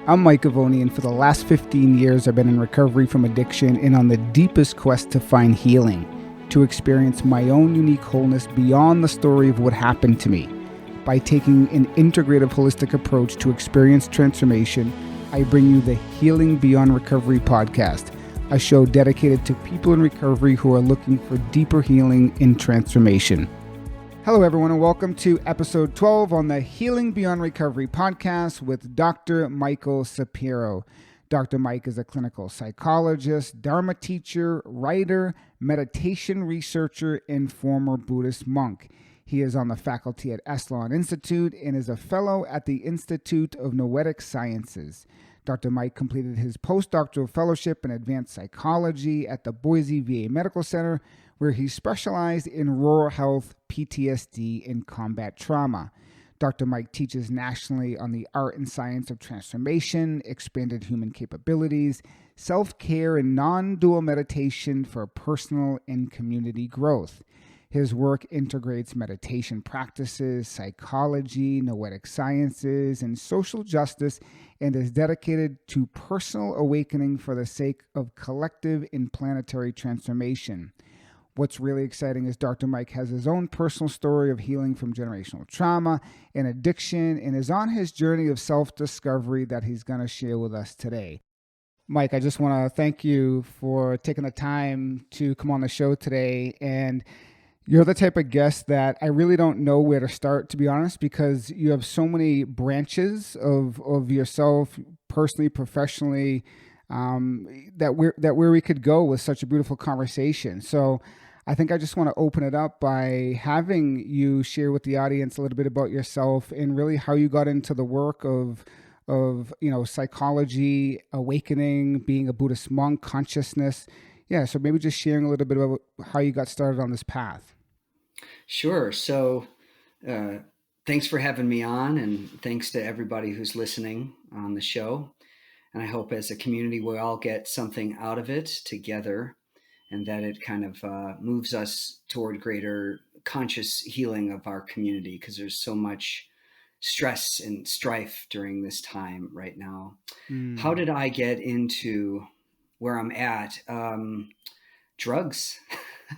I'm Mike Govoni, and for the last 15 years, I've been in recovery from addiction and on the deepest quest to find healing, to experience my own unique wholeness beyond the story of what happened to me. By taking an integrative, holistic approach to experience transformation, I bring you the Healing Beyond Recovery podcast, a show dedicated to people in recovery who are looking for deeper healing and transformation. Hello, everyone, and welcome to episode 12 on the Healing Beyond Recovery podcast with Dr. Michael Sapiro. Dr. Mike is a clinical psychologist, dharma teacher, writer, meditation researcher, and former Buddhist monk. He is on the faculty at Esalen Institute and is a fellow at the Institute of Noetic Sciences. Dr. Mike completed his postdoctoral fellowship in advanced psychology at the Boise VA Medical Center, where he specialized in rural health, PTSD, and combat trauma. Dr. Mike teaches nationally on the art and science of transformation, expanded human capabilities, self-care, and non-dual meditation for personal and community growth. His work integrates meditation practices, psychology, noetic sciences, and social justice, and is dedicated to personal awakening for the sake of collective and planetary transformation. What's really exciting is Dr. Mike has his own personal story of healing from generational trauma and addiction, and is on his journey of self-discovery that he's going to share with us today. Mike, I just want to thank you for taking the time to come on the show today. And you're the type of guest that I really don't know where to start, to be honest, because you have so many branches of yourself, personally, professionally, that where we could go with such a beautiful conversation. So I think I just want to open it up by having you share with the audience a little bit about yourself and really how you got into the work of psychology, awakening, being a Buddhist monk, consciousness. Yeah, so maybe just sharing a little bit about how you got started on this path. Sure. So thanks for having me on, and thanks to everybody who's listening on the show. And I hope as a community, we all get something out of it together, and that it kind of moves us toward greater conscious healing of our community, because there's so much stress and strife during this time right now. How did I get into where I'm at? Drugs,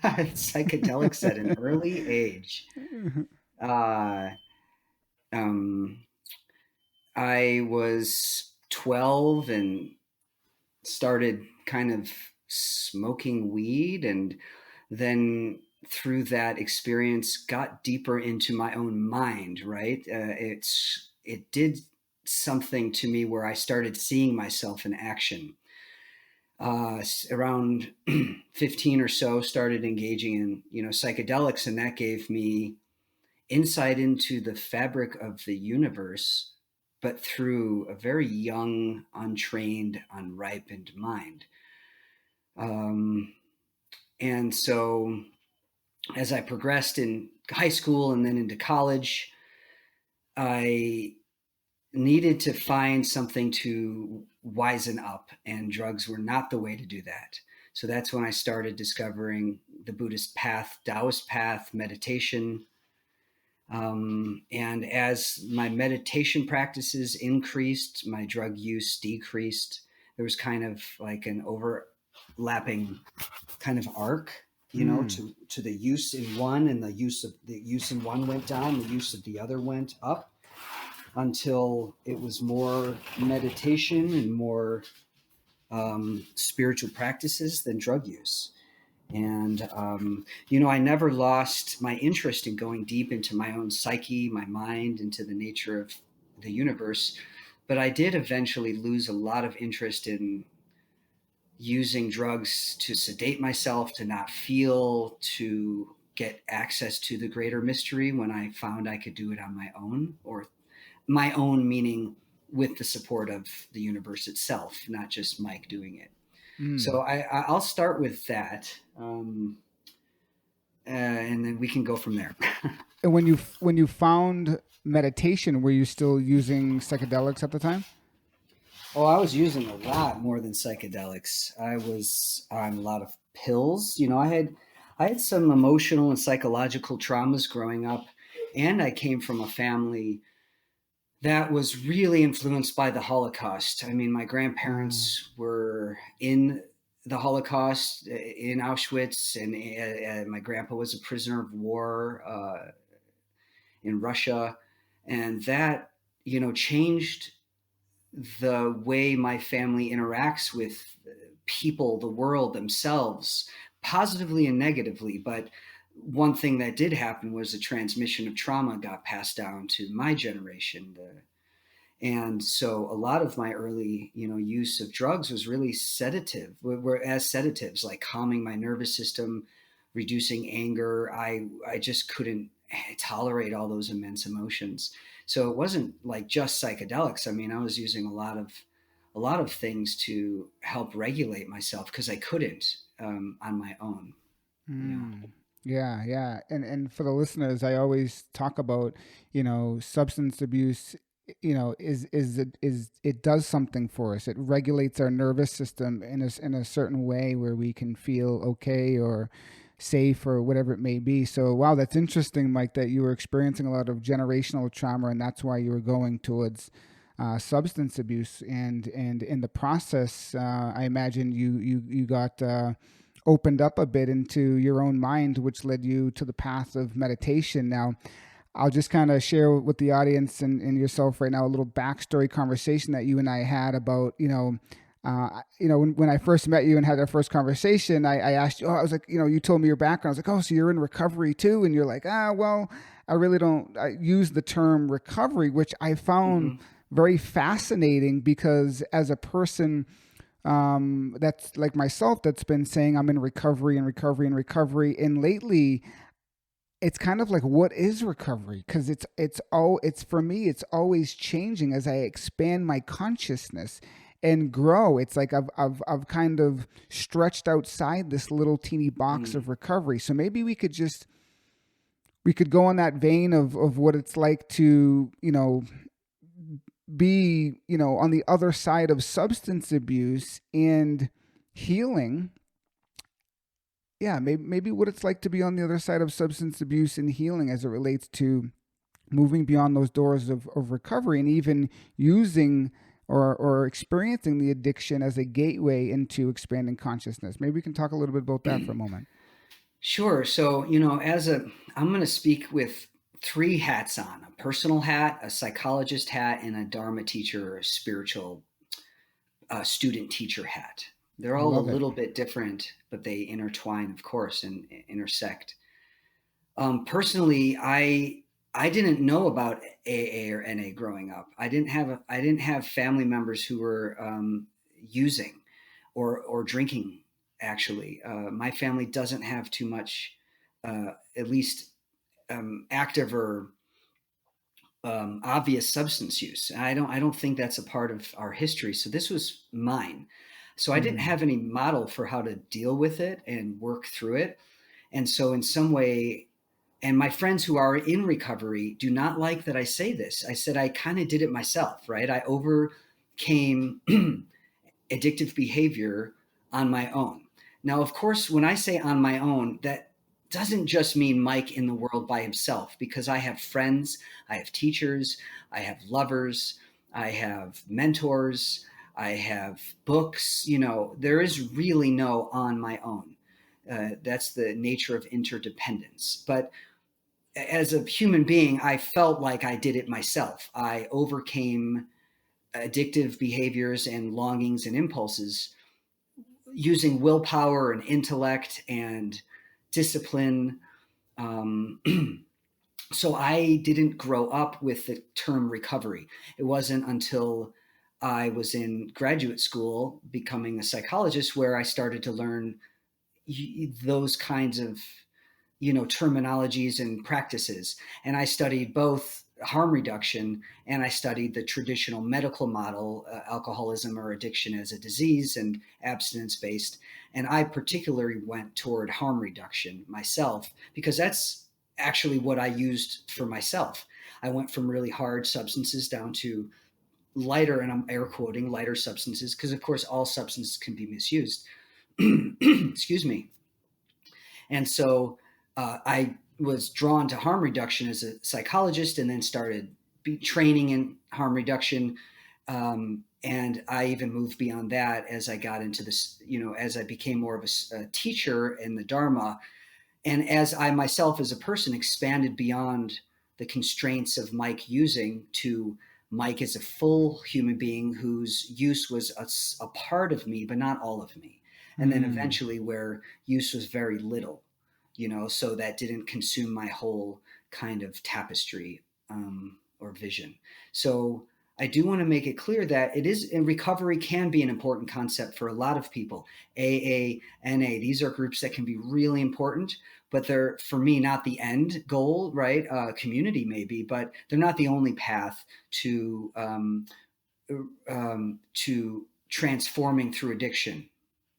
psychedelics at an early age. I was 12 and started kind of smoking weed, and then through that experience got deeper into my own mind, right? It did something to me where I started seeing myself in action. Around 15 or so, started engaging in psychedelics, and that gave me insight into the fabric of the universe, but through a very young, untrained, unripened mind. And so as I progressed in high school and then into college, I needed to find something to wisen up, and drugs were not the way to do that. So that's when I started discovering the Buddhist path, Taoist path, meditation. And as my meditation practices increased, my drug use decreased. There was kind of like an overlapping kind of arc, to the use in one, and the use in one went down, the use of the other went up, until it was more meditation and more spiritual practices than drug use. And, I never lost my interest in going deep into my own psyche, my mind, into the nature of the universe. But I did eventually lose a lot of interest in using drugs to sedate myself, to not feel, to get access to the greater mystery, when I found I could do it on my own, or my own meaning with the support of the universe itself, not just Mike doing it. So I'll start with that, and then we can go from there. And when you found meditation, were you still using psychedelics at the time? Oh, I was using a lot more than psychedelics. I was on a lot of pills. I had some emotional and psychological traumas growing up, and I came from a family that was really influenced by the Holocaust. I mean, my Mm, grandparents were in the Holocaust in Auschwitz, and my grandpa was a prisoner of war in Russia, and that changed the way my family interacts with people, the world themselves, positively and negatively. But one thing that did happen was the transmission of trauma got passed down to my generation. And so a lot of my early use of drugs was really sedative, were as sedatives, like calming my nervous system, reducing anger. I just couldn't tolerate all those immense emotions. So it wasn't like just psychedelics. I mean, I was using a lot of things to help regulate myself because I couldn't on my own. Yeah. mm. Yeah, yeah. And for the listeners, I always talk about, substance abuse, is it does something for us. It regulates our nervous system in a certain way where we can feel okay or safe or whatever it may be. So, wow, that's interesting, Mike, that you were experiencing a lot of generational trauma, and that's why you were going towards substance abuse. And in the process, I imagine you got opened up a bit into your own mind, which led you to the path of meditation. Now, I'll just kind of share with the audience and yourself right now a little backstory conversation that you and I had about, when I first met you and had our first conversation, I asked you, I was like, you told me your background. I was like, oh, so you're in recovery too? And you're like, well, I really don't use the term recovery, which I found Hmm. very fascinating because as a person that's like myself that's been saying I'm in recovery and recovery and recovery, and lately it's kind of like, what is recovery? Because it's for me, it's always changing as I expand my consciousness and grow. It's like I've kind of stretched outside this little teeny box Mm. of recovery. So maybe we could go on that vein of what it's like to be on the other side of substance abuse and healing. Yeah, maybe what it's like to be on the other side of substance abuse and healing as it relates to moving beyond those doors of recovery and even using or experiencing the addiction as a gateway into expanding consciousness. Maybe we can talk a little bit about that for a moment. Sure. So, I'm going to speak with three hats on: a personal hat, a psychologist hat, and a Dharma teacher or a spiritual student teacher hat. They're I all a love it. little bit different, but they intertwine, of course, and intersect. Personally, I didn't know about AA or NA growing up. I didn't have family members who were using or drinking. Actually, my family doesn't have too much, at least active or obvious substance use. I don't think that's a part of our history. So this was mine. So I didn't Mm-hmm. have any model for how to deal with it and work through it. And so in some way, and my friends who are in recovery do not like that I say this. I said I kind of did it myself, right? I overcame addictive behavior on my own. Now, of course, when I say on my own, that doesn't just mean Mike in the world by himself, because I have friends, I have teachers, I have lovers, I have mentors, I have books. There is really no on my own. That's the nature of interdependence. But as a human being, I felt like I did it myself. I overcame addictive behaviors and longings and impulses using willpower and intellect and discipline. Um, so I didn't grow up with the term recovery. It wasn't until I was in graduate school becoming a psychologist where I started to learn those kinds of terminologies and practices. And I studied both harm reduction and I studied the traditional medical model, alcoholism or addiction as a disease and abstinence based. And I particularly went toward harm reduction myself because that's actually what I used for myself. I went from really hard substances down to lighter, and I'm air quoting lighter substances because, of course, all substances can be misused. Excuse me. And so I was drawn to harm reduction as a psychologist and then started training in harm reduction. And I even moved beyond that as I got into this, as I became more of a teacher in the Dharma. And as I myself as a person expanded beyond the constraints of Mike using to Mike as a full human being whose use was a part of me, but not all of me. And then Mm. eventually where use was very little, so that didn't consume my whole kind of tapestry, or vision. So I do want to make it clear that it is, and recovery can be an important concept for a lot of people. AA, NA, these are groups that can be really important, but they're, for me, not the end goal, right? Community maybe, but they're not the only path to transforming through addiction.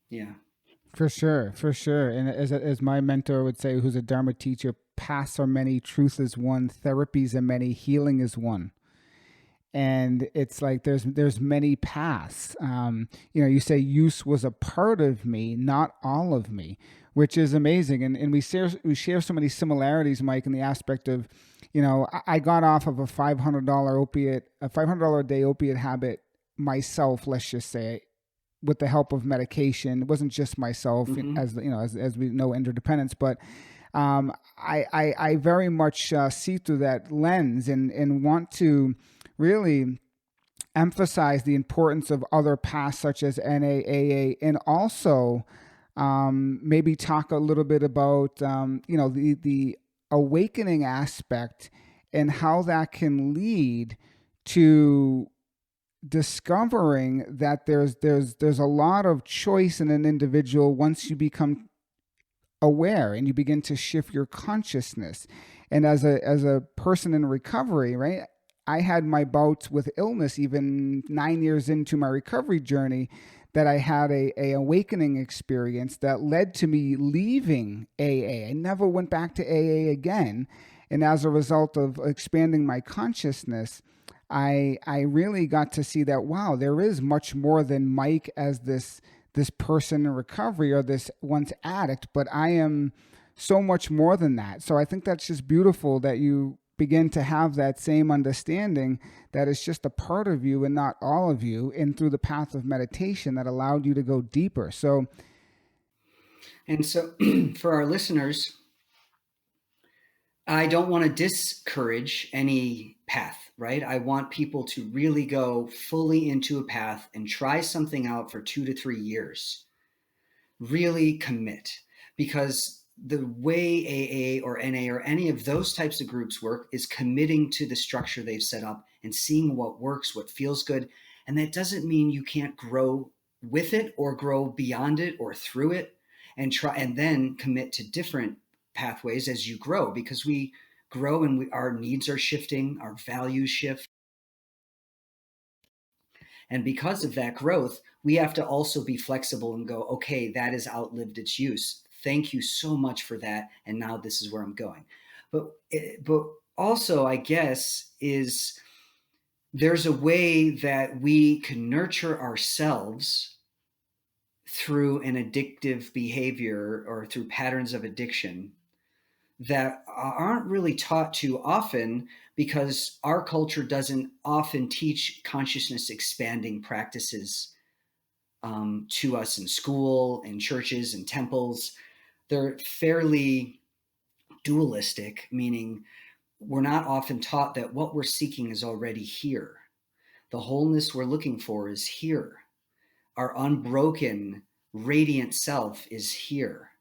Yeah. For sure, for sure. And as my mentor would say, who's a Dharma teacher, paths are many, truth is one, therapies are many, healing is one. And it's like there's many paths. You say use was a part of me, not all of me, which is amazing. And we share so many similarities, Mike, in the aspect of, I got off of a $500 a day opiate habit myself. Let's just say, with the help of medication. It wasn't just myself, Mm-hmm. as we know, interdependence, but I very much see through that lens and want to really emphasize the importance of other paths such as NAAA, and also maybe talk a little bit about the awakening aspect and how that can lead to discovering that there's a lot of choice in an individual once you become aware and you begin to shift your consciousness. And as a person in recovery, right, I had my bouts with illness even 9 years into my recovery journey, that I had a awakening experience that led to me leaving AA. I never went back to AA again. And as a result of expanding my consciousness, I really got to see that, wow, there is much more than Mike as this person in recovery or this once addict, but I am so much more than that. So I think that's just beautiful that you begin to have that same understanding that it's just a part of you and not all of you, and through the path of meditation that allowed you to go deeper. So And so for our listeners, I don't want to discourage any path, right? I want people to really go fully into a path and try something out for 2 to 3 years. Really commit, because the way AA or NA or any of those types of groups work is committing to the structure they've set up and seeing what works, what feels good. And that doesn't mean you can't grow with it or grow beyond it or through it, and try and then commit to different pathways as you grow, because we grow and our needs are shifting, our values shift. And because of that growth, we have to also be flexible and go, okay, that has outlived its use. Thank you so much for that. And now this is where I'm going. But also, I guess, is there's a way that we can nurture ourselves through an addictive behavior or through patterns of addiction that aren't really taught too often, because our culture doesn't often teach consciousness expanding practices to us in school, in churches, and temples. They're fairly dualistic, meaning we're not often taught that what we're seeking is already here. The wholeness we're looking for is here. Our unbroken, radiant self is here.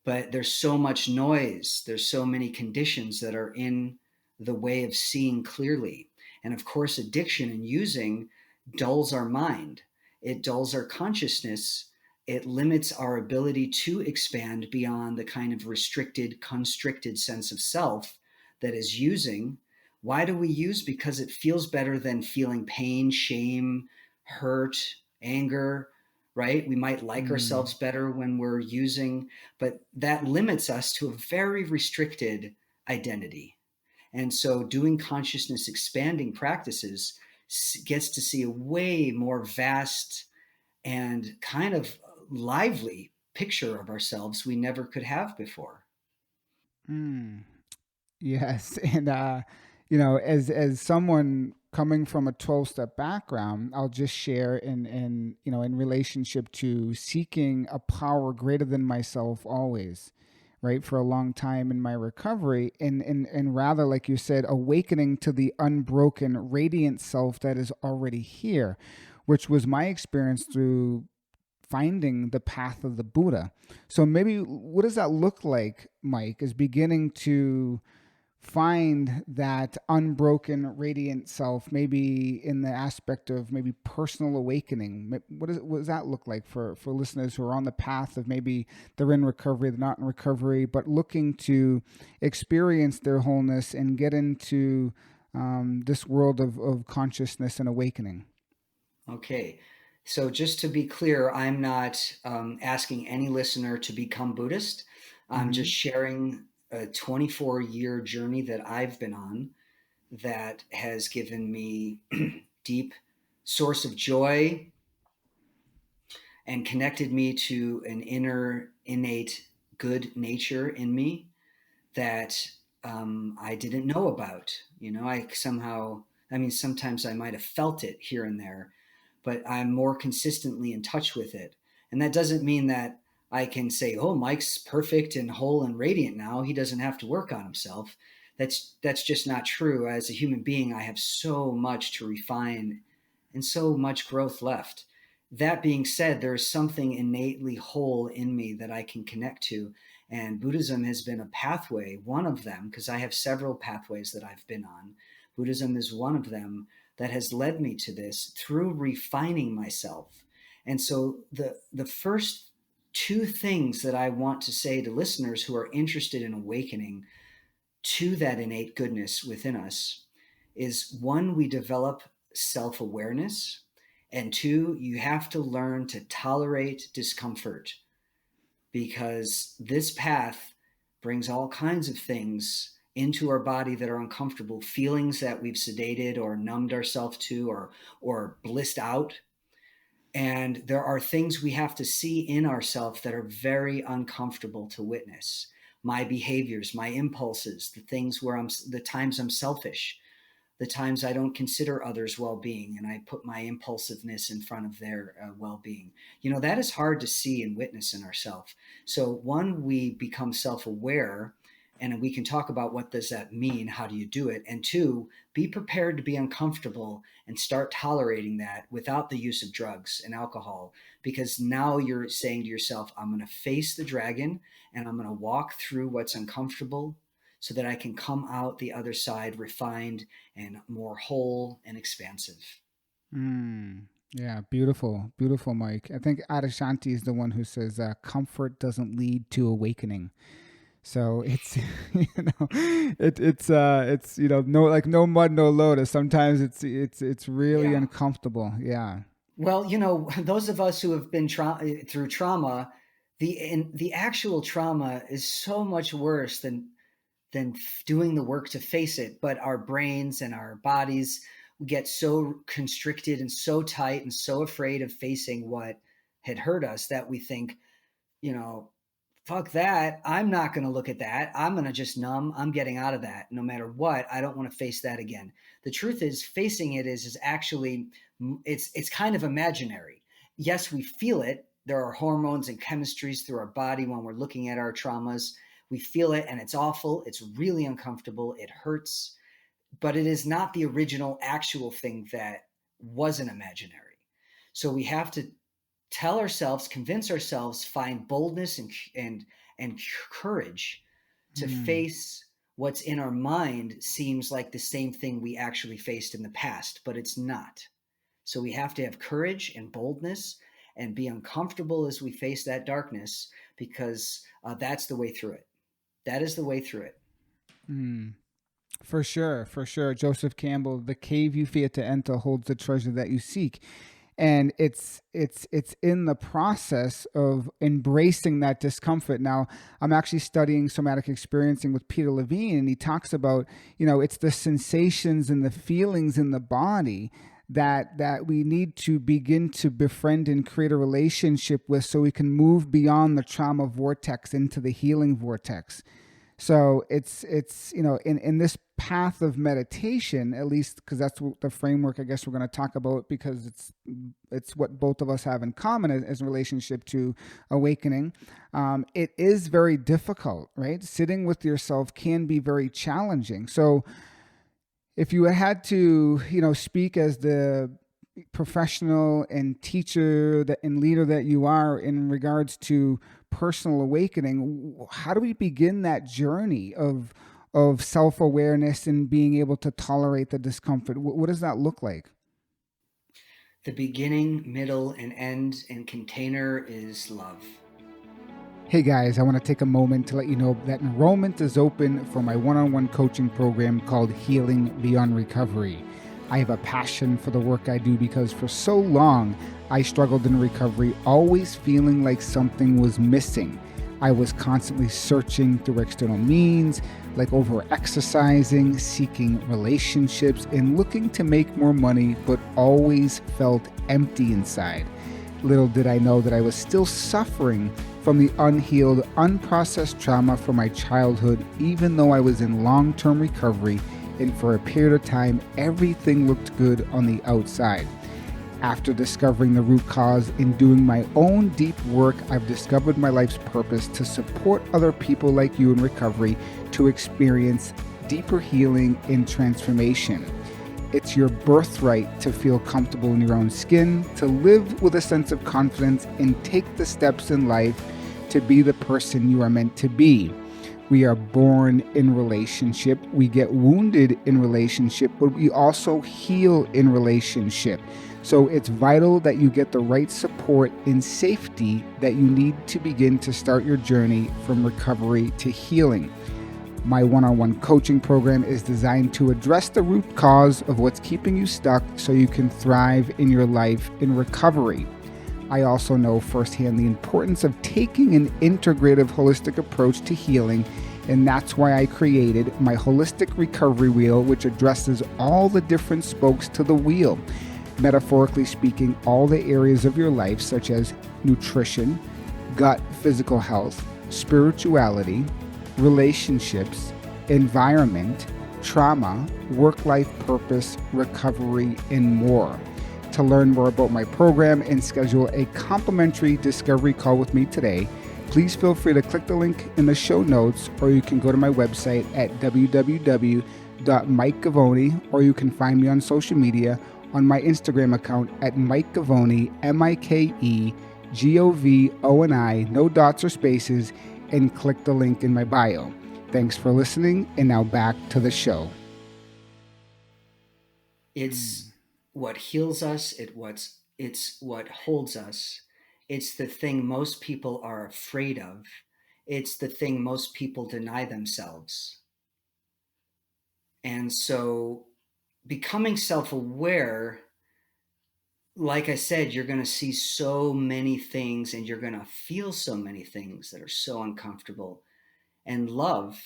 But there's so much noise, there's so many conditions that are in the way of seeing clearly. And of course, addiction and using dulls our mind, it dulls our consciousness, it limits our ability to expand beyond the kind of restricted, constricted sense of self that is using. Why do we use? Because it feels better than feeling pain, shame, hurt, anger, right? We might like mm, ourselves better when we're using, but that limits us to a very restricted identity. And so doing consciousness expanding practices gets to see a way more vast and kind of lively picture of ourselves we never could have before. mm, yes, and As someone coming from a 12-step background, I'll just share in relationship to seeking a power greater than myself always, right, for a long time in my recovery, and rather, like you said, awakening to the unbroken radiant self that is already here, which was my experience through finding the path of the Buddha. So maybe what does that look like, Mike, is beginning to find that unbroken radiant self, maybe in the aspect of maybe personal awakening? What does that look like for listeners who are on the path of maybe they're in recovery, they're not in recovery, but looking to experience their wholeness and get into this world of consciousness and awakening? Okay. So just to be clear, I'm not asking any listener to become Buddhist. I'm Mm-hmm. just sharing a 24-year journey that I've been on that has given me deep source of joy and connected me to an inner innate good nature in me that I didn't know about. Sometimes I might have felt it here and there, but I'm more consistently in touch with it. And that doesn't mean that I can say, "Oh, Mike's perfect and whole and radiant now. He doesn't have to work on himself." That's just not true. As a human being, I have so much to refine and so much growth left. That being said, there is something innately whole in me that I can connect to. And Buddhism has been a pathway, one of them, because I have several pathways that I've been on. Buddhism is one of them that has led me to this through refining myself. And so the first two things that I want to say to listeners who are interested in awakening to that innate goodness within us is, one, we develop self-awareness, and two, you have to learn to tolerate discomfort, because this path brings all kinds of things into our body that are uncomfortable, feelings that we've sedated or numbed ourselves to, or blissed out. And there are things we have to see in ourselves that are very uncomfortable to witness. My behaviors, my impulses, the times I'm selfish, the times I don't consider others' well-being and I put my impulsiveness in front of their well-being. That is hard to see and witness in ourselves. So one, we become self-aware, and we can talk about what does that mean, how do you do it, and two, be prepared to be uncomfortable and start tolerating that without the use of drugs and alcohol, because now you're saying to yourself, I'm going to face the dragon and I'm going to walk through what's uncomfortable so that I can come out the other side refined and more whole and expansive. Mm, yeah, beautiful, beautiful, Mike. I think Adishanti is the one who says comfort doesn't lead to awakening. So it's it's no, like, no mud no lotus. Sometimes it's really Yeah. uncomfortable. Yeah. Well, those of us who have been through trauma, the actual trauma is so much worse than doing the work to face it. But our brains and our bodies get so constricted and so tight and so afraid of facing what had hurt us that we think, you know, fuck that. I'm not going to look at that. I'm going to just numb. I'm getting out of that no matter what. I don't want to face that again. The truth is, facing it is actually, it's kind of imaginary. Yes, we feel it. There are hormones and chemistries through our body when we're looking at our traumas. We feel it and it's awful. It's really uncomfortable. It hurts, but it is not the original actual thing that wasn't imaginary. So we have to tell ourselves, convince ourselves, find boldness and courage to Mm, face what's in our mind seems like the same thing we actually faced in the past, but it's not. So we have to have courage and boldness and be uncomfortable as we face that darkness, because that's the way through it. That is the way through it. mm. For sure, for sure. Joseph Campbell, the cave you fear to enter holds the treasure that you seek. And it's in the process of embracing that discomfort. Now, I'm actually studying somatic experiencing with Peter Levine, and he talks about, it's the sensations and the feelings in the body that we need to begin to befriend and create a relationship with, so we can move beyond the trauma vortex into the healing vortex. So it's in this path of meditation, at least because that's the framework I guess we're going to talk about, because it's what both of us have in common as relationship to awakening. It is very difficult, right? Sitting with yourself can be very challenging. So if you had to, speak as the professional and teacher that and leader that you are in regards to personal awakening, how do we begin that journey of self-awareness and being able to tolerate the discomfort? What does that look like? The beginning, middle, and end and container is love. Hey guys, I want to take a moment to let you know that enrollment is open for my one-on-one coaching program called Healing Beyond Recovery. I have a passion for the work I do because for so long I struggled in recovery, always feeling like something was missing. I was constantly searching through external means, like over-exercising, seeking relationships, and looking to make more money, but always felt empty inside. Little did I know that I was still suffering from the unhealed, unprocessed trauma from my childhood, even though I was in long-term recovery, and for a period of time, everything looked good on the outside. After discovering the root cause and doing my own deep work, I've discovered my life's purpose to support other people like you in recovery to experience deeper healing and transformation. It's your birthright to feel comfortable in your own skin, to live with a sense of confidence, and take the steps in life to be the person you are meant to be. We are born in relationship, we get wounded in relationship, but we also heal in relationship. So it's vital that you get the right support and safety that you need to begin to start your journey from recovery to healing. My one-on-one coaching program is designed to address the root cause of what's keeping you stuck so you can thrive in your life in recovery. I also know firsthand the importance of taking an integrative, holistic approach to healing, and that's why I created my Holistic Recovery Wheel, which addresses all the different spokes to the wheel. Metaphorically speaking, all the areas of your life, such as nutrition, gut, physical health, spirituality, relationships, environment, trauma, work-life purpose, recovery, and more. To learn more about my program and schedule a complimentary discovery call with me today, please feel free to click the link in the show notes, or you can go to my website at www.mikegovoni, or you can find me on social media on my Instagram account at Mike Govoni, MikeGovoni, no dots or spaces, and click the link in my bio. Thanks for listening, and now back to the show. It's what heals us, it's what holds us. It's the thing most people are afraid of. It's the thing most people deny themselves. And so becoming self-aware, like I said, you're going to see so many things and you're going to feel so many things that are so uncomfortable. And love,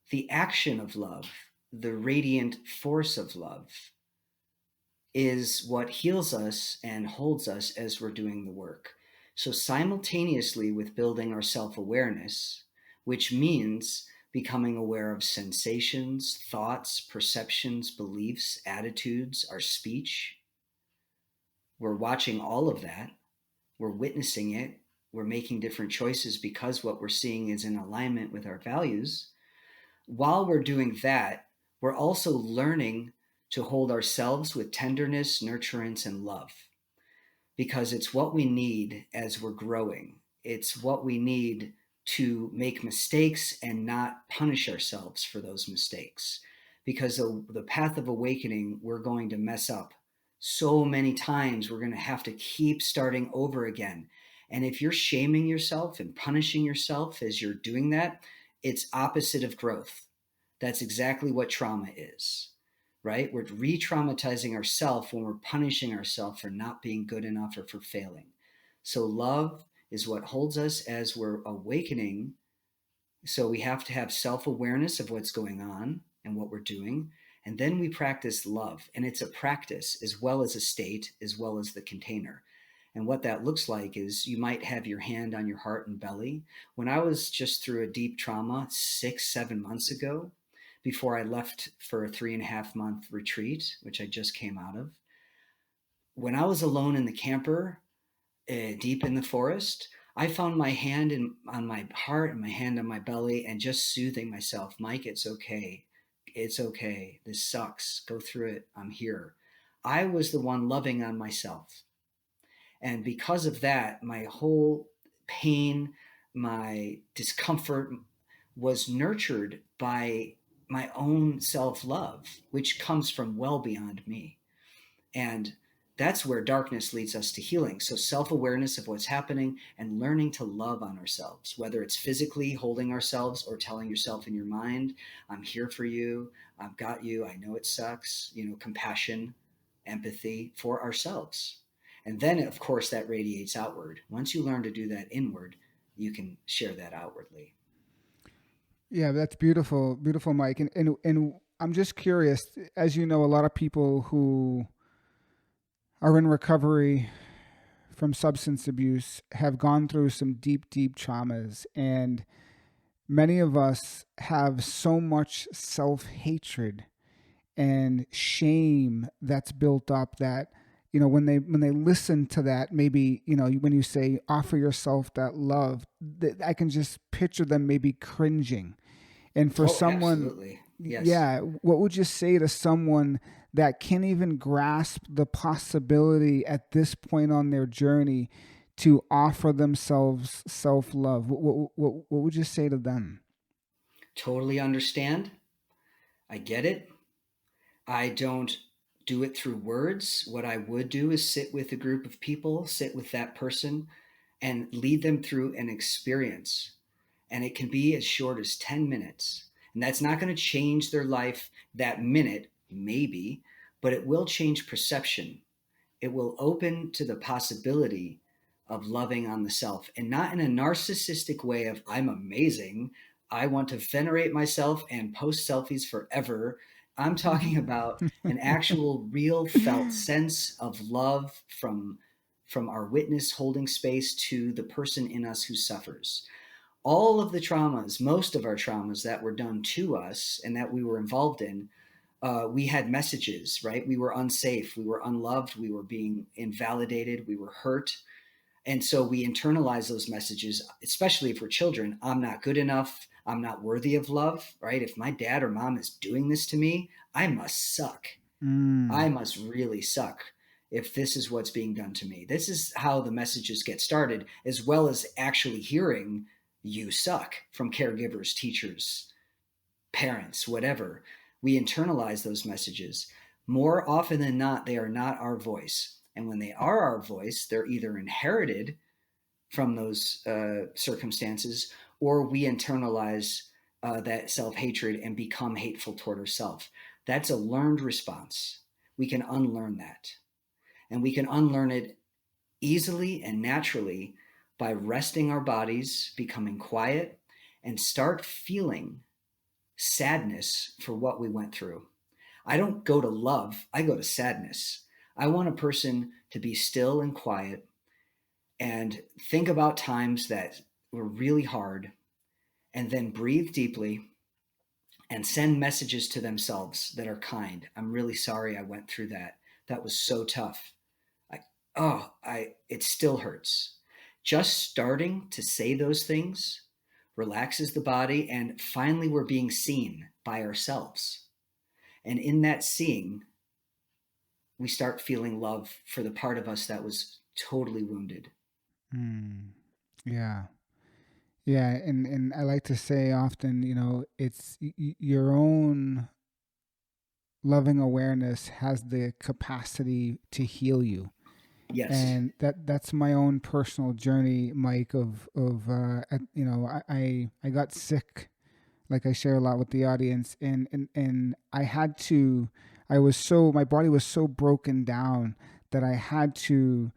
the action of love, the radiant force of love, is what heals us and holds us as we're doing the work. So simultaneously with building our self-awareness, which means becoming aware of sensations, thoughts, perceptions, beliefs, attitudes, our speech, we're watching all of that, we're witnessing it, we're making different choices because what we're seeing is in alignment with our values. While we're doing that, we're also learning to hold ourselves with tenderness, nurturance, and love, because it's what we need as we're growing. It's what we need to make mistakes and not punish ourselves for those mistakes. Because the path of awakening, we're going to mess up so many times. We're going to have to keep starting over again. And if you're shaming yourself and punishing yourself as you're doing that, it's opposite of growth. That's exactly what trauma is, right? We're re-traumatizing ourselves when we're punishing ourselves for not being good enough or for failing. So love is what holds us as we're awakening. So we have to have self-awareness of what's going on and what we're doing. And then we practice love. And it's a practice as well as a state, as well as the container. And what that looks like is you might have your hand on your heart and belly. When I was just through a deep trauma 6-7 months ago, before I left for a 3.5 month retreat, which I just came out of. When I was alone in the camper, deep in the forest, I found my hand on my heart and my hand on my belly and just soothing myself. Mike, it's okay. It's okay. This sucks. Go through it. I'm here. I was the one loving on myself. And because of that, my whole pain, my discomfort was nurtured by my own self love, which comes from well beyond me. And that's where darkness leads us to healing. So self-awareness of what's happening and learning to love on ourselves, whether it's physically holding ourselves or telling yourself in your mind, I'm here for you, I've got you, I know it sucks, compassion, empathy for ourselves. And then, of course, that radiates outward. Once you learn to do that inward, you can share that outwardly. Yeah, that's beautiful, beautiful, Mike. And I'm just curious, as you know, a lot of people who are in recovery from substance abuse have gone through some deep, deep traumas. And many of us have so much self-hatred and shame that's built up that, when they listen to that, maybe, when you say offer yourself that love, I can just picture them maybe cringing. And for Oh, someone, absolutely. Yes. yeah, what would you say to someone that can't even grasp the possibility at this point on their journey to offer themselves self-love? What would you say to them? Totally understand. I get it. I don't do it through words. What I would do is sit with a group of people, sit with that person, and lead them through an experience. And it can be as short as 10 minutes. And that's not going to change their life that minute, maybe, but it will change perception. It will open to the possibility of loving on the self, and not in a narcissistic way of I'm amazing, I want to venerate myself and post selfies forever. I'm talking about an actual real felt sense of love from our witness holding space to the person in us who suffers. All of the traumas, most of our traumas that were done to us and that we were involved in, we had messages, right? We were unsafe, we were unloved, we were being invalidated, we were hurt. And so we internalize those messages, especially if we're children. I'm not good enough. I'm not worthy of love, right? If my dad or mom is doing this to me, I must suck. I must really suck if this is what's being done to me. This is how the messages get started, as well as actually hearing you suck from caregivers, teachers, parents, whatever. We internalize those messages. More often than not, they are not our voice. And when they are our voice, they're either inherited from those circumstances, or we internalize that self-hatred and become hateful toward ourselves. That's a learned response. We can unlearn that. And we can unlearn it easily and naturally by resting our bodies, becoming quiet, and start feeling sadness for what we went through. I don't go to love, I go to sadness. I want a person to be still and quiet and think about times that were really hard, and then breathe deeply and send messages to themselves that are kind. I'm really sorry I went through that. That was so tough. It still hurts. Just starting to say those things relaxes the body, and finally we're being seen by ourselves. And in that seeing, we start feeling love for the part of us that was totally wounded. Yeah. Yeah. And I like to say often, it's your own loving awareness has the capacity to heal you. Yes. And that's my own personal journey, Mike, I got sick, like I share a lot with the audience, and my body was so broken down that I had to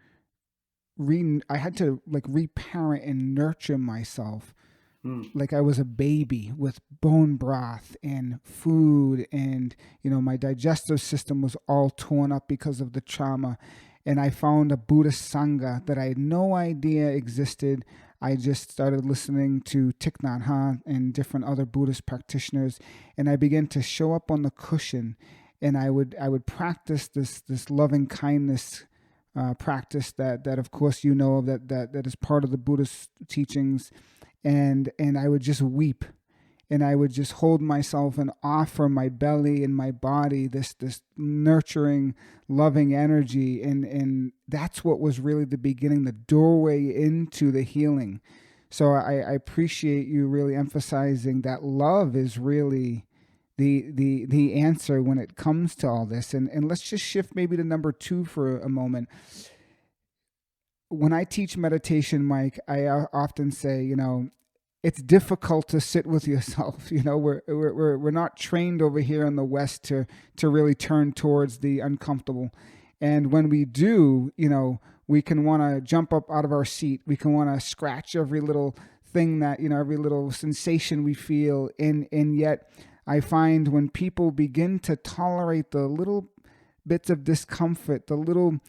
like reparent and nurture myself like I was a baby with bone broth and food, and my digestive system was all torn up because of the trauma. And I found a Buddhist Sangha that I had no idea existed. I just started listening to Thich Nhat Hanh and different other Buddhist practitioners, and I began to show up on the cushion, and I would practice this loving kindness practice that of course you know of, that is part of the Buddhist teachings, and I would just weep, and I would just hold myself and offer my belly and my body this nurturing, loving energy, and that's what was really the beginning, the doorway into the healing. So I appreciate you really emphasizing that love is really the answer when it comes to all this. And let's just shift maybe to number two for a moment. When I teach meditation, Mike, I often say, it's difficult to sit with yourself. We're not trained over here in the West to really turn towards the uncomfortable. And when we do, we can want to jump up out of our seat. We can want to scratch every little thing that, every little sensation we feel. And yet I find when people begin to tolerate the little bits of discomfort, the little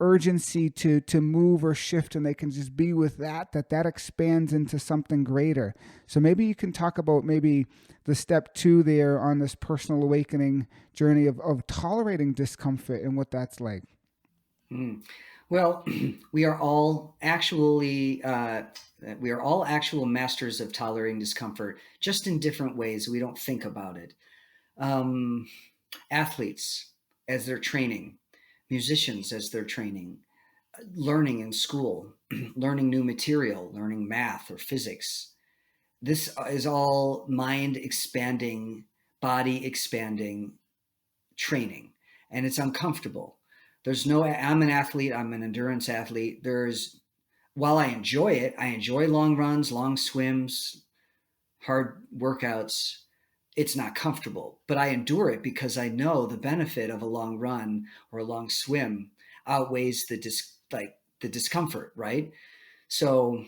urgency to move or shift, and they can just be with that expands into something greater. So maybe you can talk about maybe the step two there on this personal awakening journey of tolerating discomfort and what that's like. Well, we are all actually actual masters of tolerating discomfort, just in different ways. We don't think about it. Athletes, as they're training, musicians as they're training, learning in school, learning new material, learning math or physics. This is all mind expanding, body expanding training, and it's uncomfortable. I'm an athlete, I'm an endurance athlete. While I enjoy it, I enjoy long runs, long swims, hard workouts. It's not comfortable, but I endure it because I know the benefit of a long run or a long swim outweighs the discomfort, right? So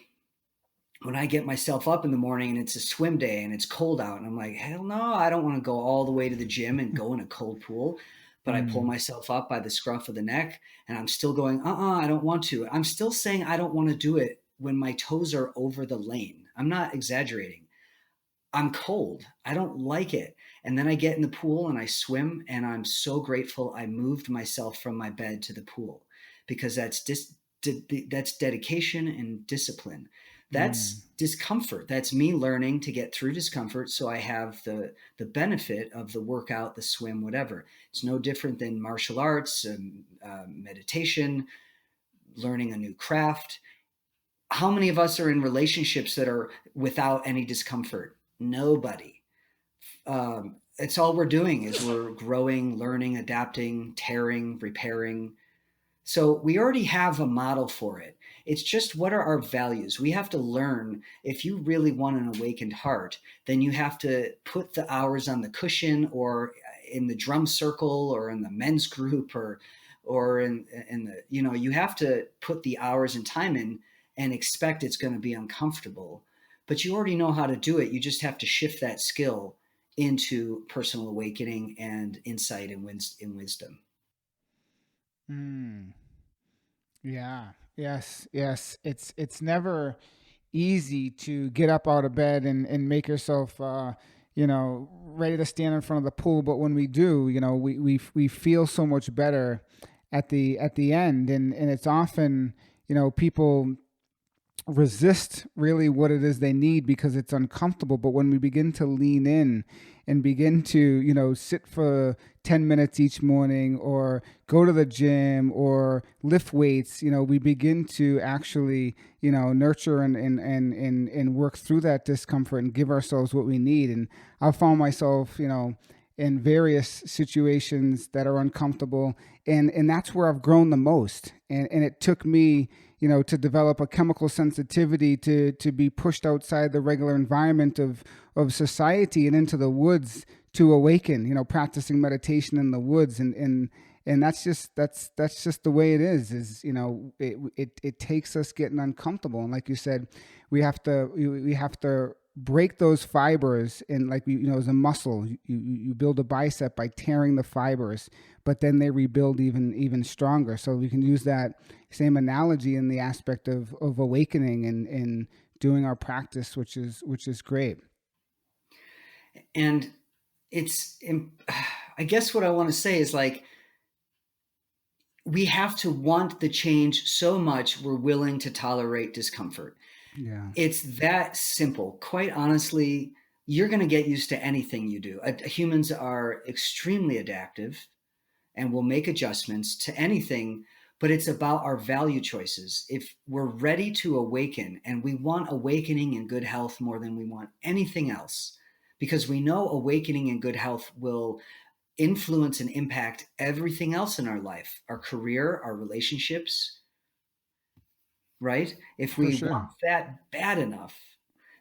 when I get myself up in the morning and it's a swim day and it's cold out and I'm like, hell no, I don't want to go all the way to the gym and go in a cold pool. But I pull myself up by the scruff of the neck and I'm still going, I don't want to. I'm still saying I don't want to do it when my toes are over the lane. I'm not exaggerating. I'm cold. I don't like it. And then I get in the pool and I swim, and I'm so grateful I moved myself from my bed to the pool, because that's dedication and discipline. That's discomfort. That's me learning to get through discomfort so I have the benefit of the workout, the swim, whatever. It's no different than martial arts, meditation, learning a new craft. How many of us are in relationships that are without any discomfort? Nobody. It's all we're doing is we're growing, learning, adapting, tearing, repairing. So we already have a model for it. It's just, what are our values? We have to learn. If you really want an awakened heart, then you have to put the hours on the cushion or in the drum circle or in the men's group or in the, you have to put the hours and time in and expect it's going to be uncomfortable. But you already know how to do it. You just have to shift that skill into personal awakening and insight and wisdom. Yeah. Yes. It's never easy to get up out of bed and make yourself ready to stand in front of the pool. But when we do, we feel so much better at the end. And it's often, people resist really what it is they need because it's uncomfortable. But when we begin to lean in and begin to, sit for 10 minutes each morning or go to the gym or lift weights, we begin to actually, nurture and work through that discomfort and give ourselves what we need. And I found myself, in various situations that are uncomfortable. And that's where I've grown the most. And it took me, to develop a chemical sensitivity to be pushed outside the regular environment of society and into the woods to awaken, practicing meditation in the woods. And that's just the way it is, it takes us getting uncomfortable. And like you said, we have to break those fibers, and like as a muscle, you build a bicep by tearing the fibers, but then they rebuild even stronger. So we can use that same analogy in the aspect of awakening and doing our practice, which is great. And it's, I guess what I want to say is like, we have to want the change so much we're willing to tolerate discomfort. Yeah, It's that simple. Quite honestly, you're going to get used to anything you do. Humans are extremely adaptive and will make adjustments to anything, but it's about our value choices. If we're ready to awaken, and we want awakening and good health more than we want anything else, because we know awakening and good health will influence and impact everything else in our life, our career, our relationships, right? If for we sure. want that bad enough,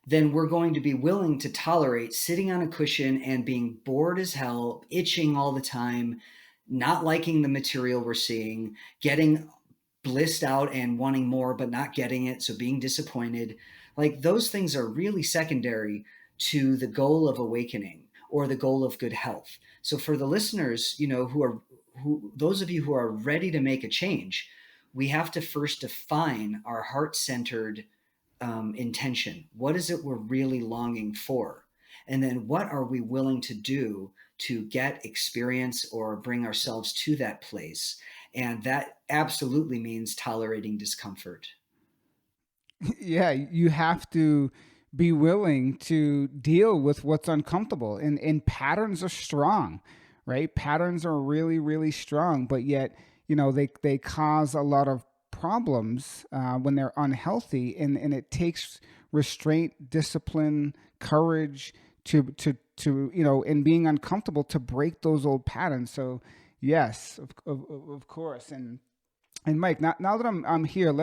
then we're going to be willing to tolerate sitting on a cushion and being bored as hell, itching all the time, not liking the material we're seeing, getting blissed out and wanting more but not getting it, so being disappointed. Like those things are really secondary to the goal of awakening or the goal of good health. So for the listeners, who those of you who are ready to make a change, we have to first define our heart-centered intention. What is it we're really longing for? And then what are we willing to do to get experience or bring ourselves to that place? And that absolutely means tolerating discomfort. Yeah, you have to be willing to deal with what's uncomfortable, and patterns are strong, right? Patterns are really really strong, but yet they cause a lot of problems when they're unhealthy, and it takes restraint, discipline, courage to and being uncomfortable to break those old patterns. So yes, of course. And Mike, now that I'm here,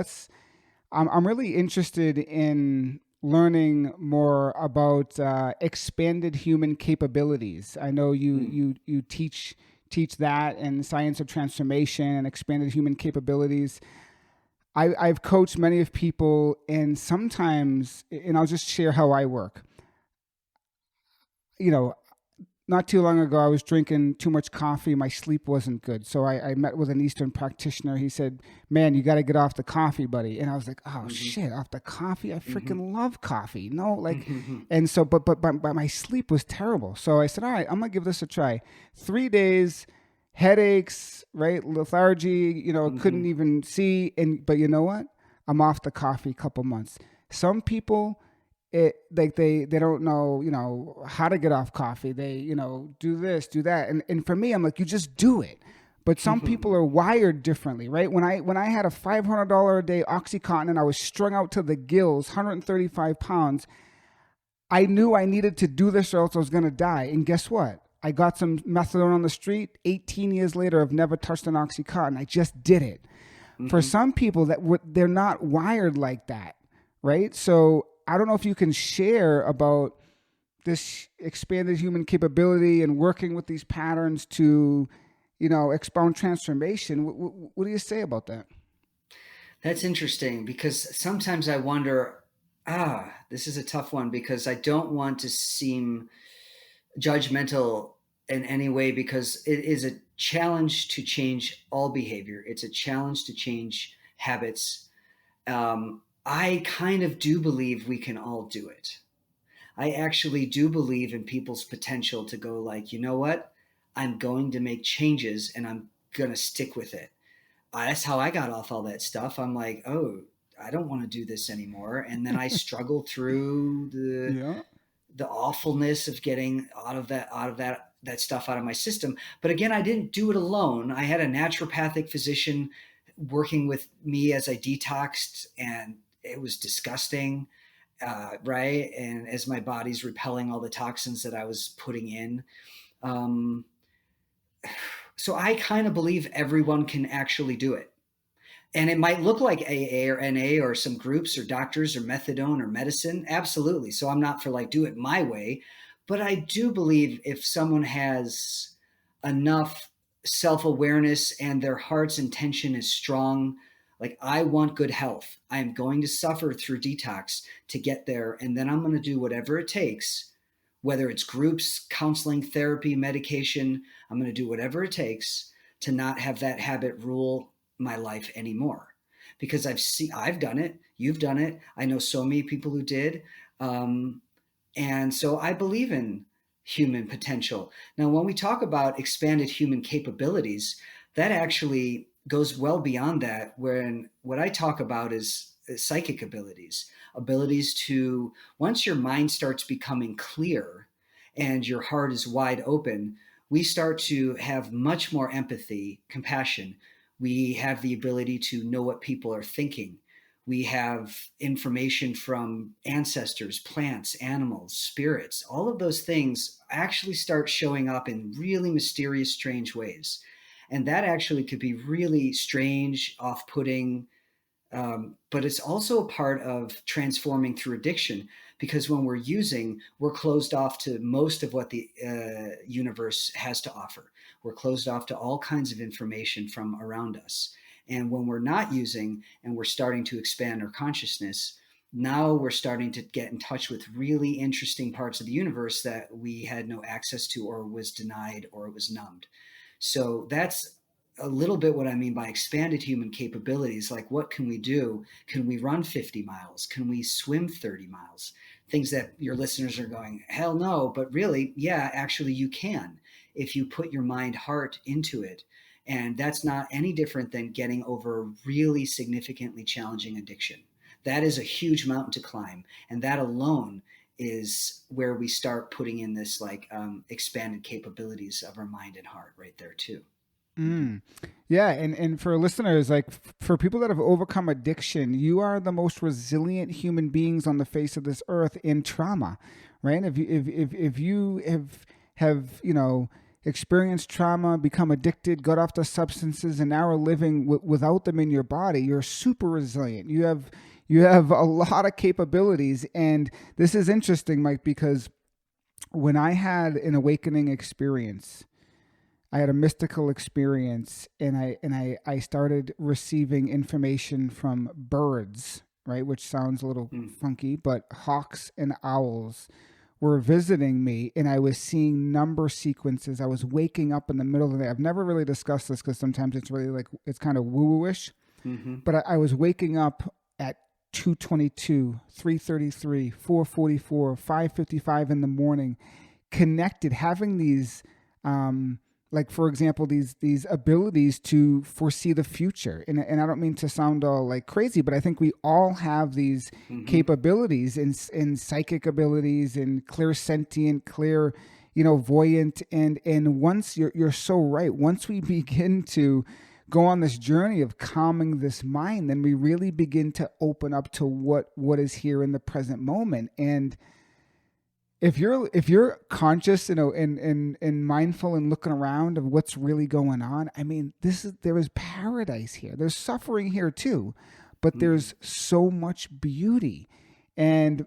I'm really interested in learning more about expanded human capabilities. I know you Mm. you you teach that, and science of transformation and expanded human capabilities. I've coached many of people, and sometimes, and I'll just share how I work. You know, not too long ago, I was drinking too much coffee. My sleep wasn't good. So I met with an Eastern practitioner. He said, "Man, you got to get off the coffee, buddy." And I was like, "Oh, Hmm. shit, off the coffee? I Hmm. freaking love coffee." No, like, Hmm. and so, but my sleep was terrible. So I said, "All right, I'm going to give this a try." 3 days, headaches, right? Lethargy, couldn't Hmm. even see. But you know what? I'm off the coffee a couple months. Some people, it like they don't know how to get off coffee. They do this, do that, and for me, I'm like, you just do it. But some people are wired differently, right? When I had a $500 a day oxycontin and I was strung out to the gills, 135 pounds, I knew I needed to do this or else I was going to die. And guess what? I got some methadone on the street. 18 years later, I've never touched an oxycontin. I just did it. For Hmm. some people, they're not wired like that, right? So I don't know if you can share about this expanded human capability and working with these patterns to, expound transformation. What do you say about that? That's interesting because sometimes I wonder, this is a tough one because I don't want to seem judgmental in any way because it is a challenge to change all behavior. It's a challenge to change habits. I kind of do believe we can all do it. I actually do believe in people's potential to go like, you know what? I'm going to make changes and I'm going to stick with it. That's how I got off all that stuff. I'm like, oh, I don't want to do this anymore. And then I struggle through Yeah. the awfulness of getting out of that stuff out of my system. But again, I didn't do it alone. I had a naturopathic physician working with me as I detoxed, and it was disgusting, right? And as my body's repelling all the toxins that I was putting in. Um, so I kind of believe everyone can actually do it. And it might look like AA or NA or some groups or doctors or methadone or medicine. Absolutely. So I'm not for like do it my way. But I do believe if someone has enough self awareness and their heart's intention is strong, Like, I want good health. I am going to suffer through detox to get there. And then I'm going to do whatever it takes, whether it's groups, counseling, therapy, medication. I'm going to do whatever it takes to not have that habit rule my life anymore. Because I've done it. You've done it. I know so many people who did. And so I believe in human potential. Now, when we talk about expanded human capabilities, that actually goes well beyond that. When what I talk about is psychic abilities, abilities to, once your mind starts becoming clear and your heart is wide open, we start to have much more empathy, compassion. We have the ability to know what people are thinking. We have information from ancestors, plants, animals, spirits. All of those things actually start showing up in really mysterious, strange ways. And that actually could be really strange, off putting, but it's also a part of transforming through addiction, because when we're using, we're closed off to most of what the universe has to offer. We're closed off to all kinds of information from around us. And when we're not using and we're starting to expand our consciousness, now we're starting to get in touch with really interesting parts of the universe that we had no access to, or was denied, or it was numbed. So that's a little bit what I mean by expanded human capabilities. Like, what can we do? Can we run 50 miles? Can we swim 30 miles? Things that your listeners are going, hell no. But really, yeah, actually, you can if you put your mind, heart into it. And that's not any different than getting over really significantly challenging addiction. That is a huge mountain to climb. And that alone is where we start putting in this like expanded capabilities of our mind and heart right there too. Mm-hmm. Yeah, and for listeners, like for people that have overcome addiction, you are the most resilient human beings on the face of this earth in trauma, right? If you have experienced trauma, become addicted, got off the substances, and now are living without them in your body, you're super resilient. You have a lot of capabilities, and this is interesting, Mike, because when I had an awakening experience, I had a mystical experience, and I started receiving information from birds, right, which sounds a little funky, but hawks and owls were visiting me, and I was seeing number sequences. I was waking up in the middle of the day. I've never really discussed this because sometimes it's really like it's kind of woo-woo-ish, but I was waking up at 2:22, 3:33, 4:44, 5:55 in the morning, connected, having these like, for example, these abilities to foresee the future. And I don't mean to sound all like crazy, but I think we all have these capabilities in psychic abilities and clairsentient, voyant. And once you're so right, once we begin to go on this journey of calming this mind, then we really begin to open up to what is here in the present moment. And if you're conscious, and mindful and looking around of what's really going on, I mean, there is paradise here. There's suffering here too, but there's so much beauty. And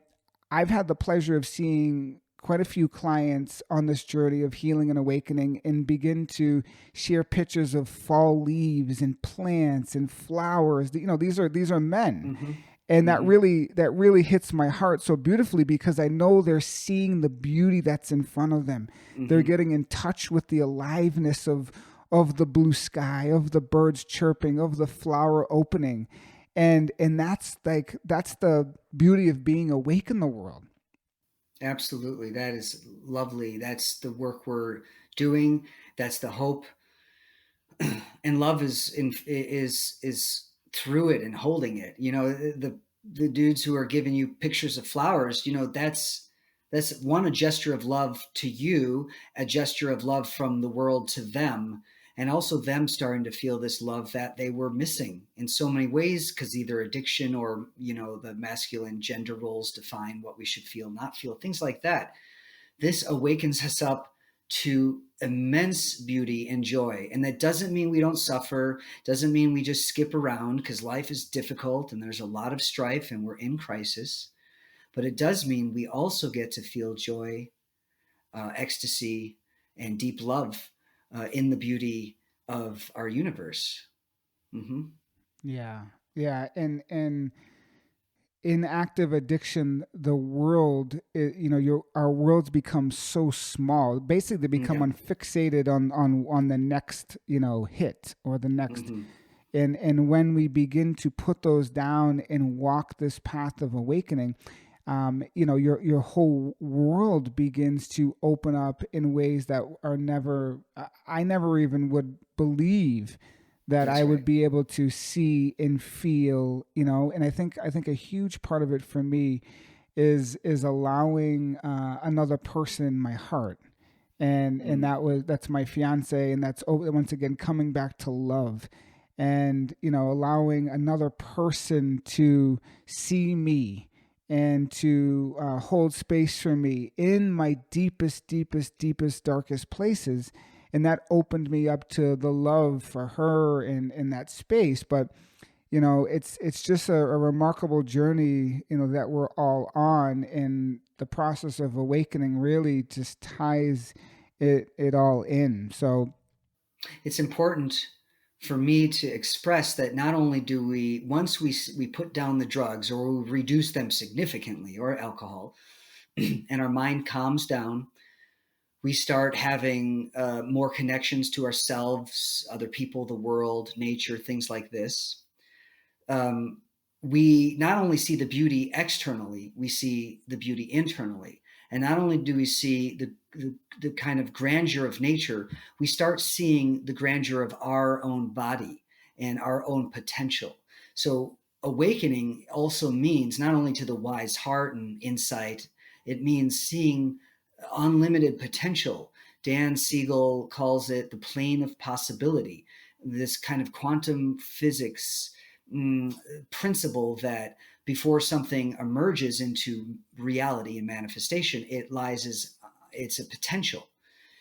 I've had the pleasure of seeing quite a few clients on this journey of healing and awakening, and begin to share pictures of fall leaves and plants and flowers. These are men. And that really hits my heart so beautifully, because I know they're seeing the beauty that's in front of them. They're getting in touch with the aliveness of the blue sky, of the birds chirping, of the flower opening. And that's the beauty of being awake in the world. Absolutely. That is lovely. That's the work we're doing. That's the hope. And love is through it and holding it. The dudes who are giving you pictures of flowers, that's one, a gesture of love to you, a gesture of love from the world to them, and also them starting to feel this love that they were missing in so many ways, because either addiction or the masculine gender roles define what we should feel, not feel, things like that. This awakens us up to immense beauty and joy. And that doesn't mean we don't suffer, doesn't mean we just skip around, because life is difficult and there's a lot of strife and we're in crisis. But it does mean we also get to feel joy, ecstasy, and deep love in the beauty of our universe. Yeah. Yeah, and in active addiction, the world, our worlds become so small. Basically, they become Yeah. unfixated on the next, hit or the next. Hmm. And when we begin to put those down and walk this path of awakening, your whole world begins to open up in ways that are never. I never even would believe that I That's would right. be able to see and feel, and I think a huge part of it for me is allowing another person in my heart, and Mm. that's my fiance, and that's once again coming back to love, and allowing another person to see me and to hold space for me in my deepest darkest places, and that opened me up to the love for her in that space. But it's just a remarkable journey, that we're all on, and the process of awakening really just ties it all in. So It's important for me to express that not only do we, once we put down the drugs or we reduce them significantly, or alcohol, and our mind calms down, we start having more connections to ourselves, other people, the world, nature, things like this. um, we not only see the beauty externally, we see the beauty internally. And not only do we see the kind of grandeur of nature, we start seeing the grandeur of our own body and our own potential. So, awakening also means not only to the wise heart and insight, it means seeing unlimited potential. Dan Siegel calls it the plane of possibility, this kind of quantum physics mm, principle that before something emerges into reality and manifestation, it lies as it's a potential.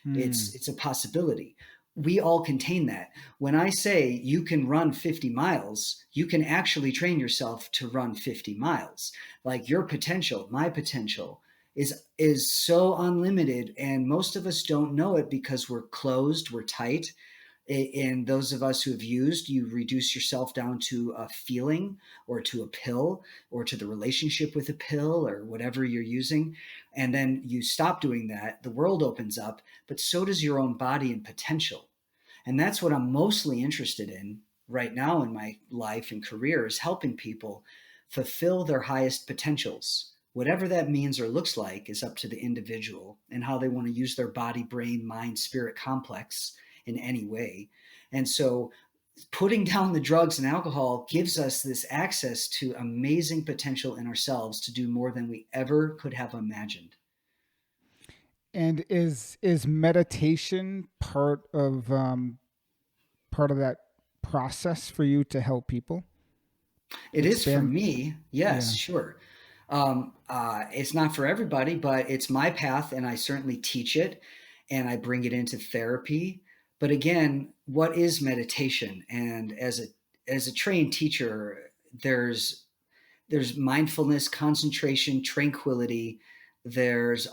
hmm. It's a possibility. We all contain that. When I say you can run 50 miles, you can actually train yourself to run 50 miles. Like your potential, my potential is so unlimited, and most of us don't know it because we're closed, we're tight. And those of us who have used, you reduce yourself down to a feeling or to a pill or to the relationship with a pill or whatever you're using. And then you stop doing that, the world opens up, but so does your own body and potential. And that's what I'm mostly interested in right now in my life and career, is helping people fulfill their highest potentials. Whatever that means or looks like is up to the individual and how they want to use their body, brain, mind, spirit complex in any way. And so putting down the drugs and alcohol gives us this access to amazing potential in ourselves to do more than we ever could have imagined. And is meditation part of that process for you to help people It is for expand? me, yes, Yeah. sure. It's not for everybody, but it's my path, and I certainly teach it, and I bring it into therapy. But again, what is meditation? And as a trained teacher, there's mindfulness, concentration, tranquility. There's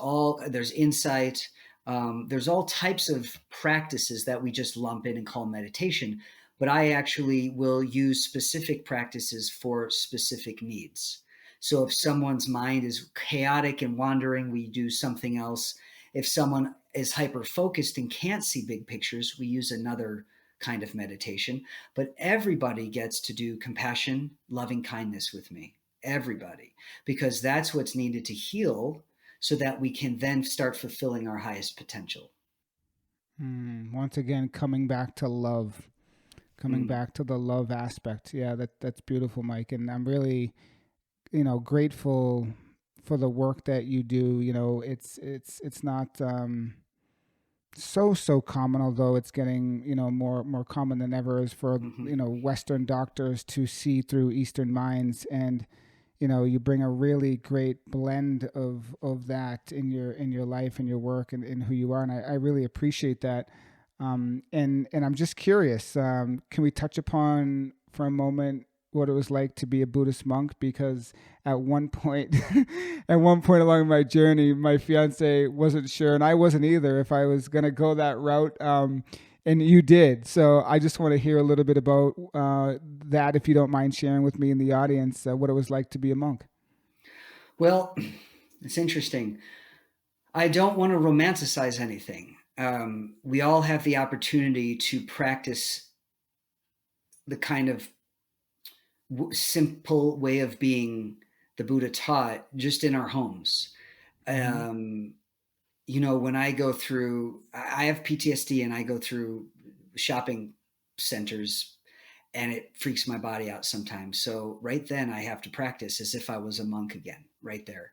insight. There's all types of practices that we just lump in and call meditation. But I actually will use specific practices for specific needs. So if someone's mind is chaotic and wandering, we do something else. If someone is hyper focused and can't see big pictures, we use another kind of meditation. But everybody gets to do compassion, loving kindness with me, everybody, because that's what's needed to heal so that we can then start fulfilling our highest potential. Once again, coming Mm. back to the love aspect. Yeah, that's beautiful, Mike. And I'm really, grateful for the work that you do. It's not so common, although it's getting more common than ever, is for Hmm. Western doctors to see through Eastern minds, and you bring a really great blend of that in your life and your work and in who you are, and I really appreciate that. And I'm just curious, can we touch upon for a moment what it was like to be a Buddhist monk? Because at one point, at one point along my journey, my fiance wasn't sure, and I wasn't either, if I was going to go that route. And you did. So I just want to hear a little bit about that, if you don't mind sharing with me in the audience what it was like to be a monk. Well, it's interesting. I don't want to romanticize anything. We all have the opportunity to practice the kind of simple way of being the Buddha taught just in our homes. Mm-hmm. Um, when I go through, I have PTSD and I go through shopping centers and it freaks my body out sometimes. So right then I have to practice as if I was a monk again, right there,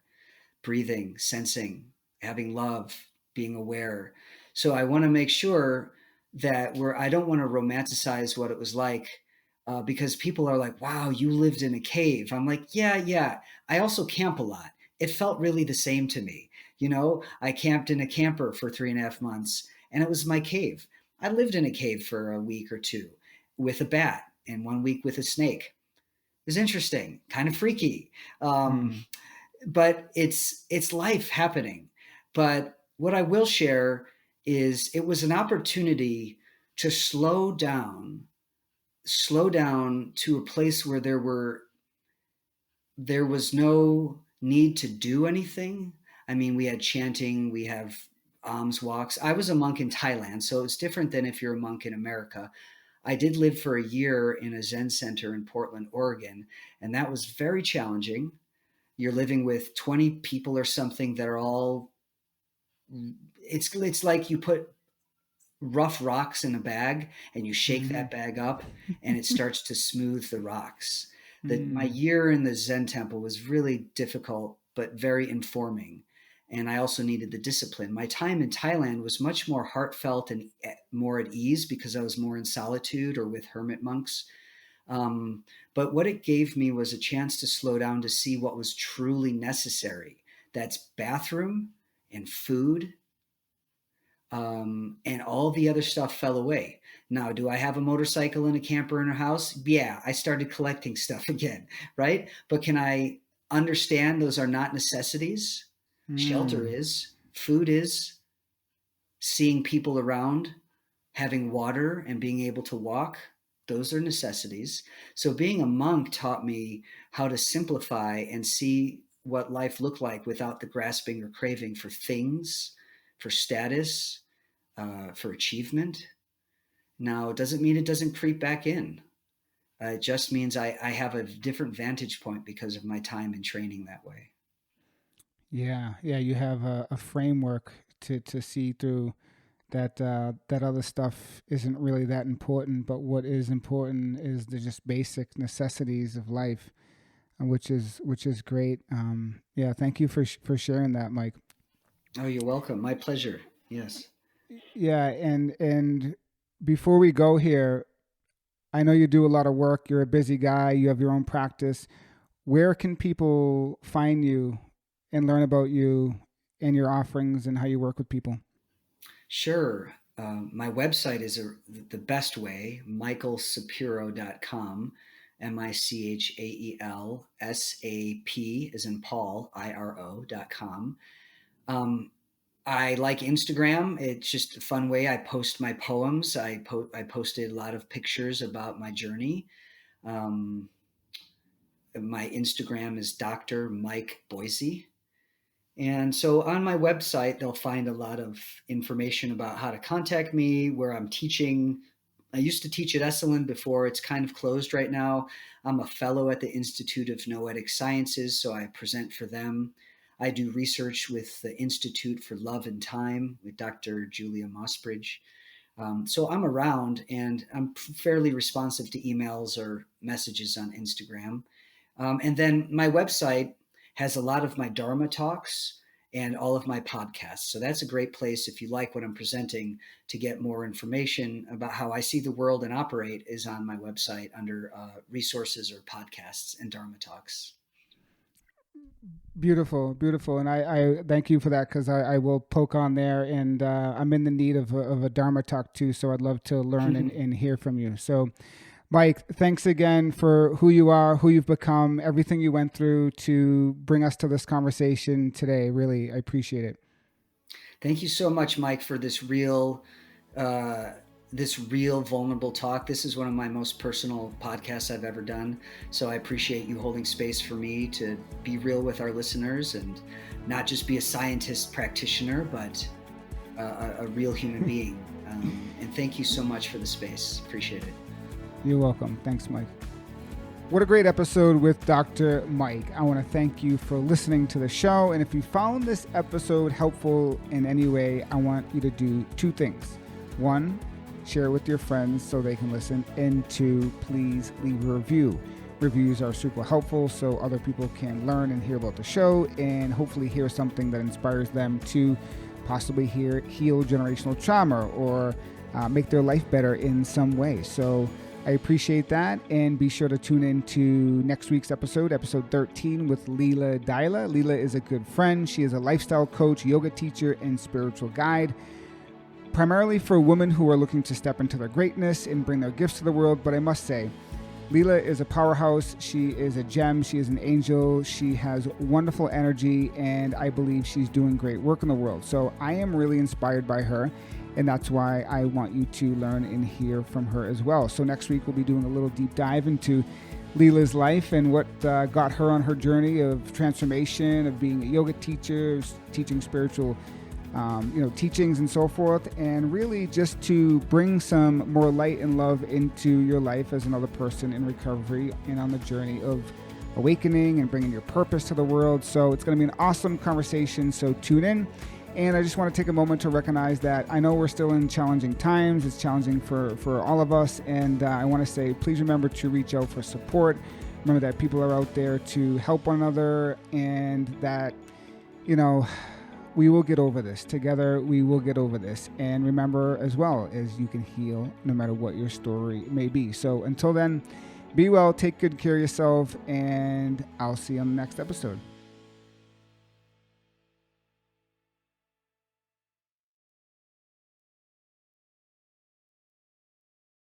breathing, sensing, having love, being aware. So I want to make sure that I don't want to romanticize what it was like, because people are like, wow, you lived in a cave. I'm like, yeah, yeah. I also camp a lot. It felt really the same to me. I camped in a camper for 3.5 months and it was my cave. I lived in a cave for a week or two with a bat and 1 week with a snake. It was interesting, kind of freaky. Mm. But it's life happening. But what I will share is it was an opportunity to slow down to a place where there was no need to do anything. I mean, we had chanting, we have alms walks. I was a monk in Thailand, so it's different than if you're a monk in America. I did live for a year in a Zen center in Portland, Oregon, and that was very challenging. You're living with 20 people or something that are all, it's like you put rough rocks in a bag and you shake Mm-hmm. that bag up and it starts to smooth the rocks. That my Mm. year in the Zen temple was really difficult but very informing, and I also needed the discipline. My time in Thailand was much more heartfelt and more at ease because I was more in solitude or with hermit monks. But what it gave me was a chance to slow down to see what was truly necessary. That's bathroom and food, and all the other stuff fell away. Now, do I have a motorcycle and a camper in a house? Yeah, I started collecting stuff again, right? But can I understand those are not necessities? Shelter Mm. is, food is, seeing people around, having water and being able to walk, those are necessities. So being a monk taught me how to simplify and see what life looked like without the grasping or craving for things, for status, for achievement. Now, it doesn't mean it doesn't creep back in. It just means I have a different vantage point because of my time in training that way. Yeah, yeah, you have a framework to see through that that other stuff isn't really that important, but what is important is the just basic necessities of life, which is great. Yeah, thank you for sharing that, Mike. Oh, you're welcome. My pleasure. Yes. Yeah, and before we go here, I know you do a lot of work. You're a busy guy. You have your own practice. Where can people find you and learn about you and your offerings and how you work with people? Sure. My website is the best way, michaelsapiro.com, MICHAELSAP is in Paul, IRO.com. I like Instagram. It's just a fun way I post my poems. I posted a lot of pictures about my journey. Um, my Instagram is Dr. Mike Boise. And so on my website, they'll find a lot of information about how to contact me, where I'm teaching. I used to teach at Esalen before. It's kind of closed right now. I'm a fellow at the Institute of Noetic Sciences, so I present for them. I do research with the Institute for Love and Time with Dr. Julia Mossbridge. So I'm around and I'm fairly responsive to emails or messages on Instagram. And then my website has a lot of my Dharma talks and all of my podcasts. So that's a great place if you like what I'm presenting to get more information about how I see the world and operate is on my website under resources or podcasts and Dharma talks. Beautiful, beautiful, and I thank you for that because I will poke on there, and I'm in the need of a Dharma talk too, so I'd love to learn and hear from you. So, Mike, thanks again for who you are, who you've become, everything you went through to bring us to this conversation today. Really, I appreciate it. Thank you so much, Mike, for this real uh, this real vulnerable talk. This is one of my most personal podcasts I've ever done. So I appreciate you holding space for me to be real with our listeners and not just be a scientist practitioner, but a real human being. And thank you so much for the space. Appreciate it. You're welcome. Thanks, Mike. What a great episode with Dr. Mike. I want to thank you for listening to the show. And if you found this episode helpful in any way, I want you to do two things. One, share it with your friends so they can listen. And two, please leave a review. Reviews are super helpful so other people can learn and hear about the show and hopefully hear something that inspires them to possibly heal generational trauma or make their life better in some way. So I appreciate that, and be sure to tune in to next week's episode 13 with Leela Daila. Leela is a good friend. She is a lifestyle coach, yoga teacher, and spiritual guide, primarily for women who are looking to step into their greatness and bring their gifts to the world. But I must say, Leela is a powerhouse. She is a gem. She is an angel. She has wonderful energy, and I believe she's doing great work in the world. So I am really inspired by her, and that's why I want you to learn and hear from her as well. So next week, we'll be doing a little deep dive into Leela's life and what got her on her journey of transformation, of being a yoga teacher, teaching spiritual teachings and so forth, and really just to bring some more light and love into your life as another person in recovery and on the journey of awakening and bringing your purpose to the world. So it's going to be an awesome conversation, so tune in. And I just want to take a moment to recognize that I know we're still in challenging times. It's challenging for all of us, and I want to say, please remember to reach out for support. Remember that people are out there to help one another, and that, we will get over this. Together, we will get over this. And remember as well, as you can heal no matter what your story may be. So until then, be well, take good care of yourself, and I'll see you on the next episode.